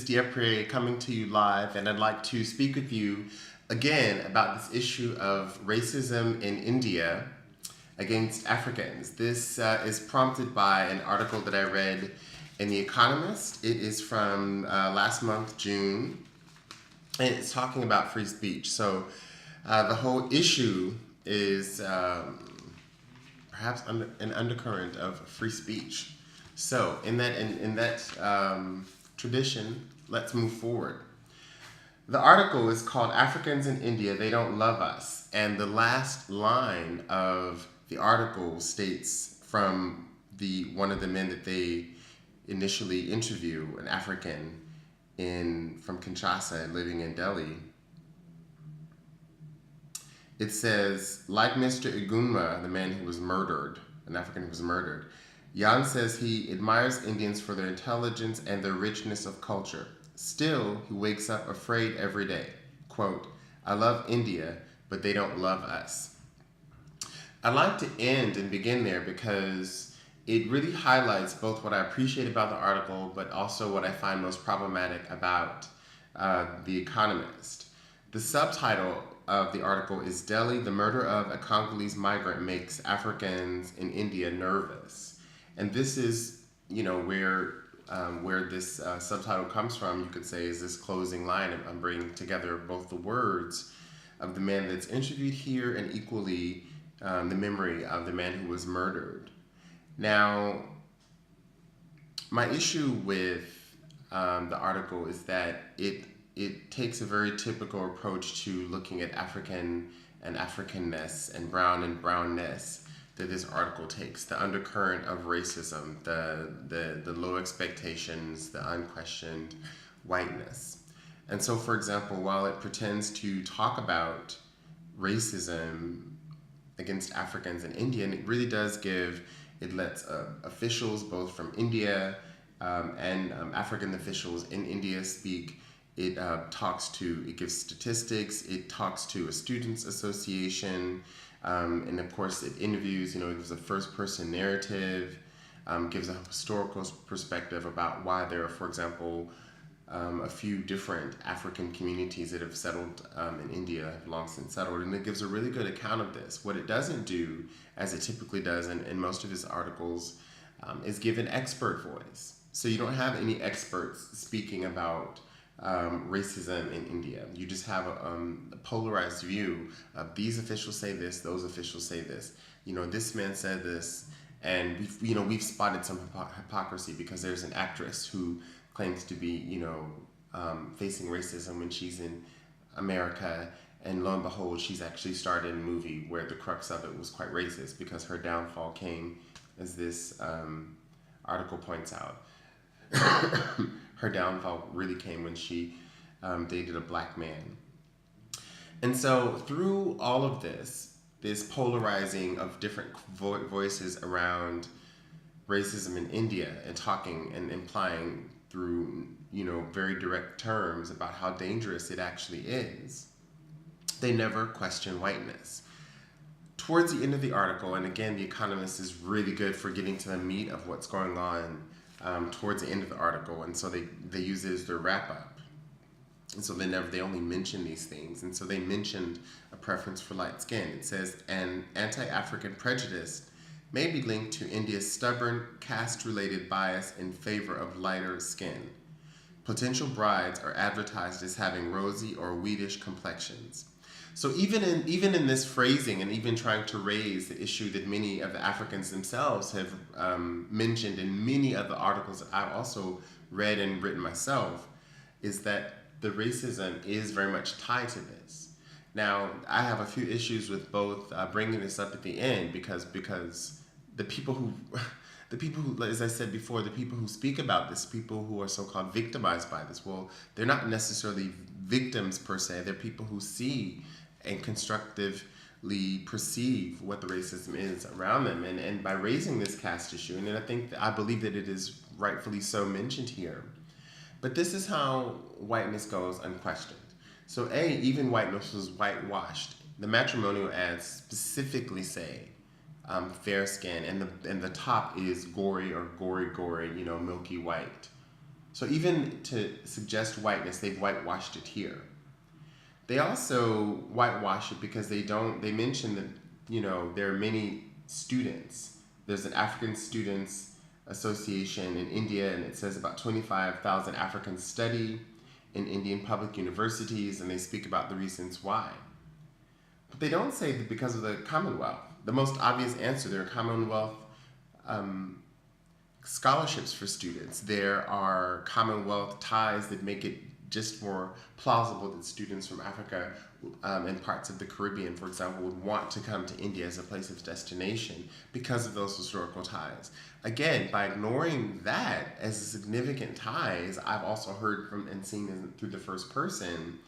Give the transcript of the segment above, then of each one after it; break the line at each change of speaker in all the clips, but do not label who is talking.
Diepre coming to you live, and I'd like to speak with you again about this issue of racism in India against Africans. This is prompted by an article that I read in The Economist. It is from last month, June, and it's talking about free speech. So the whole issue is perhaps an undercurrent of free speech. So in that tradition, let's move forward. The article is called "Africans in India, They Don't Love Us," and the last line of the article states from one of the men that they initially interview, an African from Kinshasa living in Delhi. It says, like Mr. Igunma, the man who was murdered, an African who was murdered, Jan says he admires Indians for their intelligence and their richness of culture. Still, he wakes up afraid every day. Quote, "I love India, but they don't love us." I'd like to end and begin there because it really highlights both what I appreciate about the article, but also what I find most problematic about The Economist. The subtitle of the article is "Delhi, the murder of a Congolese migrant makes Africans in India nervous." And this is, where this subtitle comes from, you could say, is this closing line. I'm bringing together both the words of the man that's interviewed here and equally the memory of the man who was murdered. Now, my issue with the article is that it takes a very typical approach to looking at African and Africanness and brownness that this article takes. The undercurrent of racism, the low expectations, the unquestioned whiteness. And so, for example, while it pretends to talk about racism against Africans in India, and it really does it lets officials both from India and African officials in India speak. It gives statistics, it talks to a students' association, and of course it interviews, it gives a first-person narrative, gives a historical perspective about why there are, for example, a few different African communities that have settled in India, have long since settled, and it gives a really good account of this. What it doesn't do, as it typically does in most of his articles, is give an expert voice. So you don't have any experts speaking about racism in India. You just have a polarized view of these officials say this, those officials say this. This man said this, and we've spotted some hypocrisy because there's an actress who claims to be facing racism when she's in America, and lo and behold, she's actually starred in a movie where the crux of it was quite racist because her downfall came, as this article points out. Her downfall really came when she dated a black man. And so through all of this polarizing of different voices around racism in India and talking and implying through very direct terms about how dangerous it actually is, they never question whiteness. Towards the end of the article, and again, The Economist is really good for getting to the meat of what's going on towards the end of the article, and so they use it as their wrap-up. And so they only mention these things, and so they mentioned a preference for light skin. It says, an anti-African prejudice may be linked to India's stubborn caste-related bias in favor of lighter skin. Potential brides are advertised as having rosy or wheatish complexions. So even in this phrasing, and even trying to raise the issue that many of the Africans themselves have mentioned in many of the articles that I've also read and written myself, is that the racism is very much tied to this. Now, I have a few issues with both bringing this up at the end because the people who, as I said before, the people who speak about this, people who are so-called victimized by this, well, they're not necessarily victims per se. They're people who see and constructively perceive what the racism is around them. And by raising this caste issue, and I believe that it is rightfully so mentioned here, but this is how whiteness goes unquestioned. So even whiteness was whitewashed. The matrimonial ads specifically say fair skin, and the top is gory, milky white. So even to suggest whiteness, they've whitewashed it here. They also whitewash it because they mention that, there are many students. There's an African Students Association in India, and it says about 25,000 Africans study in Indian public universities, and they speak about the reasons why. But they don't say that because of the Commonwealth. The most obvious answer, there are Commonwealth scholarships for students. There are Commonwealth ties that make it just more plausible that students from Africa and parts of the Caribbean, for example, would want to come to India as a place of destination because of those historical ties. Again, by ignoring that as a significant ties, I've also heard from and seen through the first person,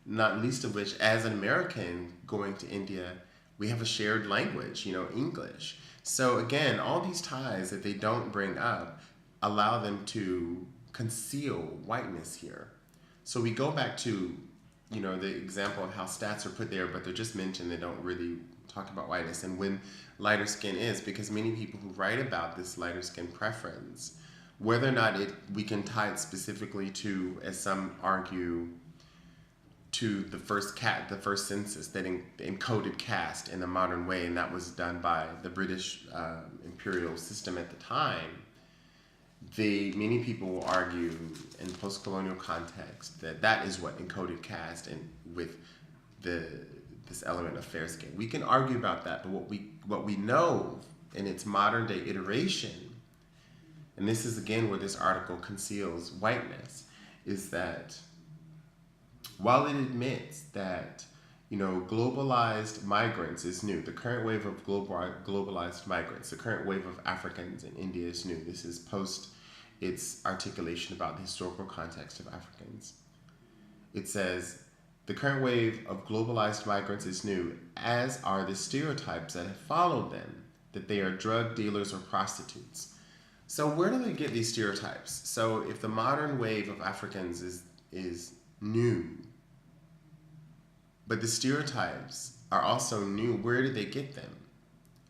not least of which, as an American going to India, we have a shared language, English. So again, all these ties that they don't bring up allow them to conceal whiteness here. So we go back to, the example of how stats are put there, but they're just mentioned, they don't really talk about whiteness and when lighter skin is, because many people who write about this lighter skin preference, whether or not we can tie it specifically to, as some argue, to the first census that encoded caste in a modern way, and that was done by the British imperial system at the time. Many people will argue in post-colonial context that is what encoded caste, and with this element of fair skin. We can argue about that, but what we know in its modern day iteration, and this is again where this article conceals whiteness, is that while it admits that globalized migrants is new, the current wave of globalized migrants, the current wave of Africans in India is new. This is post its articulation about the historical context of Africans. It says, the current wave of globalized migrants is new, as are the stereotypes that have followed them, that they are drug dealers or prostitutes. So where do they get these stereotypes? So if the modern wave of Africans is new, but the stereotypes are also new, where did they get them?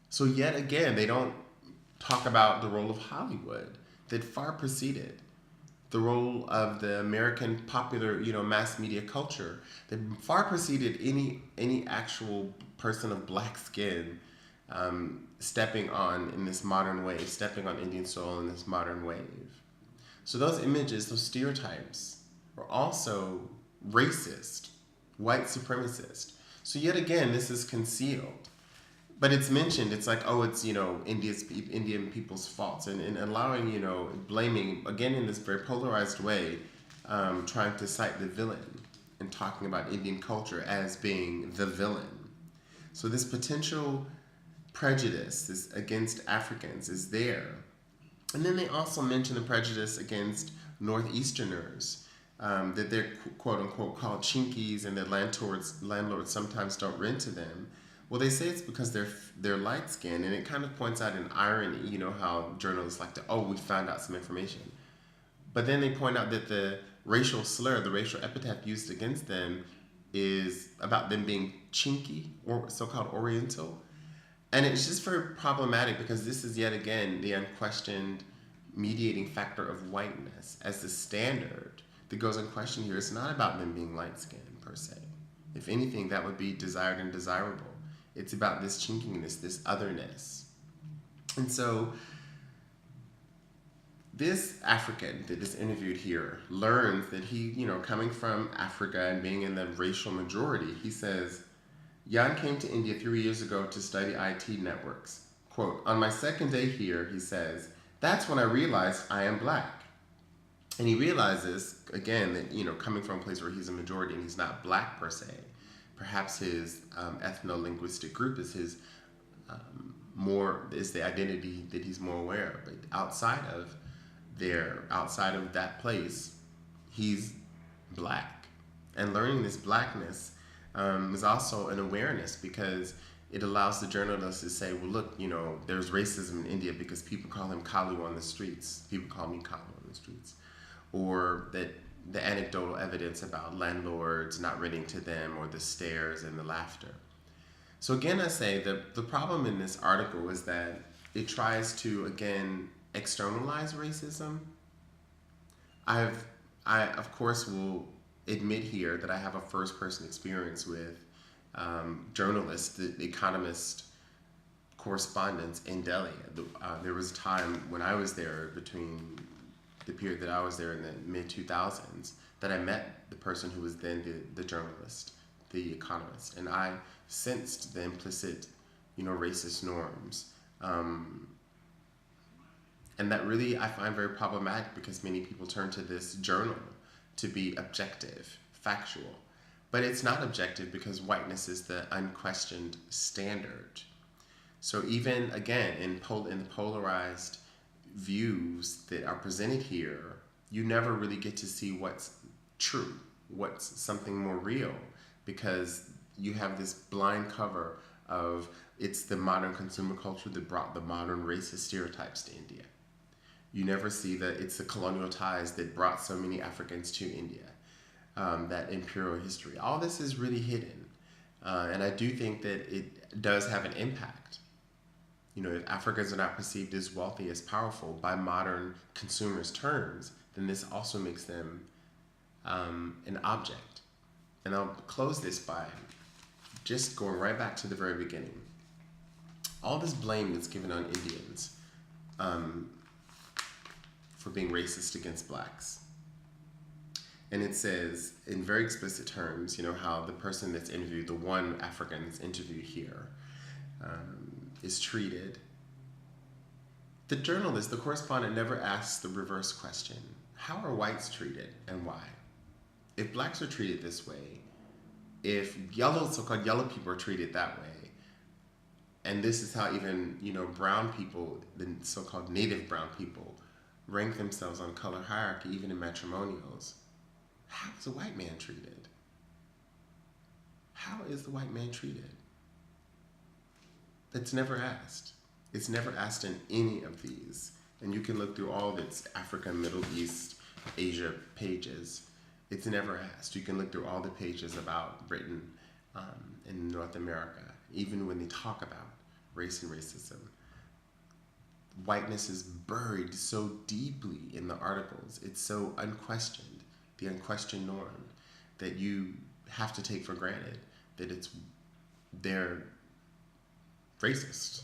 So yet again, they don't talk about the role of Hollywood that far preceded the role of the American popular, mass media culture that far preceded any actual person of black skin stepping on in this modern wave, stepping on Indian soil in this modern wave. So those images, those stereotypes, are also racist, white supremacist. So yet again, this is concealed. But it's mentioned, it's like, oh, it's, Indian people's faults, and allowing, blaming, again, in this very polarized way, trying to cite the villain and talking about Indian culture as being the villain. So this potential prejudice against Africans is there. And then they also mention the prejudice against Northeasterners, that they're quote unquote called chinkies, and that landlords sometimes don't rent to them. Well, they say it's because they're light skinned, and it kind of points out an irony, how journalists like to, we found out some information. But then they point out that the racial slur, the racial epithet used against them is about them being chinky, or so-called Oriental. And it's just very problematic because this is yet again the unquestioned mediating factor of whiteness as the standard that goes in question here. It's not about them being light-skinned per se. If anything, that would be desired and desirable. It's about this chinkiness, this otherness. And so this African that is interviewed here learns that he, coming from Africa and being in the racial majority, he says, Jan came to India 3 years ago to study IT networks. Quote, on my second day here, he says, that's when I realized I am black. And he realizes, again, that, coming from a place where he's a majority and he's not black per se, perhaps his ethno-linguistic group is his is the identity that he's more aware of. But outside of that place, he's black. And learning this blackness is also an awareness, because it allows the journalist to say, well, look, there's racism in India because people call him Kalu on the streets. People call me Kalu on the streets. Or that the anecdotal evidence about landlords not renting to them, or the stares and the laughter. So again, I say that the problem in this article is that it tries to, again, externalize racism. I of course will admit here that I have a first person experience with journalists, the Economist correspondents in Delhi. There was a time when I was there, between the period that I was there in the mid 2000s, that I met the person who was then the journalist, the Economist, and I sensed the implicit, racist norms. And that really I find very problematic, because many people turn to this journal to be objective, factual. But it's not objective, because whiteness is the unquestioned standard. So even again, in the polarized views that are presented here, you never really get to see what's true, what's something more real, because you have this blind cover of it's the modern consumer culture that brought the modern racist stereotypes to India. You never see that it's the colonial ties that brought so many Africans to India, that imperial history. All this is really hidden. And I do think that it does have an impact. If Africans are not perceived as wealthy, as powerful by modern consumers' terms, then this also makes them an object. And I'll close this by just going right back to the very beginning. All this blame that's given on Indians for being racist against blacks. And it says in very explicit terms, how the person that's interviewed, the one African that's interviewed here, is treated. The journalist, the correspondent, never asks the reverse question: how are whites treated and why? If blacks are treated this way, if so-called yellow people are treated that way, and this is how even, brown people, the so-called native brown people, rank themselves on color hierarchy, even in matrimonials, how is a white man treated? How is the white man treated? That's never asked. It's never asked in any of these. And you can look through all of its Africa, Middle East, Asia pages. It's never asked. You can look through all the pages about Britain and North America, even when they talk about race and racism. Whiteness is buried so deeply in the articles. It's so unquestioned, the unquestioned norm, that you have to take for granted that they're racist.